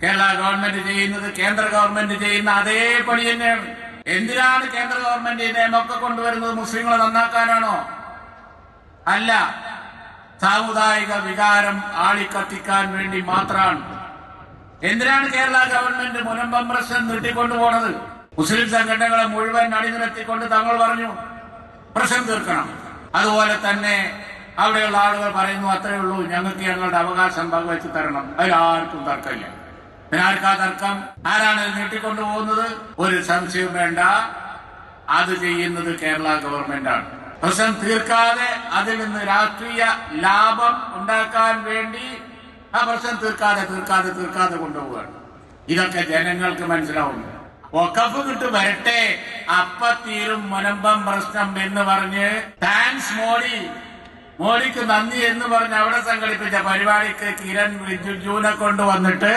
Kerala government ചെയ്യുന്നത് കേന്ദ്ര government ചെയ്യുന്ന അതേ പണി തന്നെയാണ്. എന്തിനാണ് കേന്ദ്ര ഗവൺമെന്റ് ഈ നിയമമൊക്കെ കൊണ്ടുവരുന്നത്? മുസ്ലിങ്ങളെ നന്നാക്കാനാണോ? അല്ല, സാമുദായിക വികാരം ആളിക്കത്തിക്കാൻ വേണ്ടി മാത്രമാണ്. എന്തിനാണ് കേരള ഗവൺമെന്റ് മുനമ്പം പ്രശ്നം നീട്ടിക്കൊണ്ടുപോണത്? മുസ്ലിം സംഘടനകളെ മുഴുവൻ അണിനിരത്തിക്കൊണ്ട് തങ്ങൾ പറഞ്ഞു പ്രശ്നം തീർക്കണം. അതുപോലെ തന്നെ അവിടെയുള്ള ആളുകൾ പറയുന്നു അത്രയേ ഉള്ളൂ, ഞങ്ങൾക്ക് ഞങ്ങളുടെ അവകാശം പങ്കുവെച്ച് തരണം. അതിലാർക്കും തർക്കമില്ല. ആർക്കാ തർക്കം? ആരാണ് നീട്ടിക്കൊണ്ടുപോകുന്നത്? ഒരു സംശയവും വേണ്ട, അത് ചെയ്യുന്നത് കേരള ഗവൺമെന്റാണ്. പ്രശ്നം തീർക്കാതെ അതിൽ നിന്ന് രാഷ്ട്രീയ ലാഭം ഉണ്ടാക്കാൻ വേണ്ടി ആ പ്രശ്നം തീർക്കാതെ കൊണ്ടുപോവുകയാണ്. ഇതൊക്കെ ജനങ്ങൾക്ക് മനസ്സിലാവുന്നു. വഖഫ് കിട്ടു വരട്ടെ, അപ്പത്തീരും മുനമ്പം പ്രശ്നം എന്ന് പറഞ്ഞ് താങ്ക്സ് മോഡിക്ക് നന്ദി എന്ന് പറഞ്ഞ് അവിടെ സംഘടിപ്പിച്ച പരിപാടിക്ക് കിരൺ റിജിജുവിനെ കൊണ്ടുവന്നിട്ട്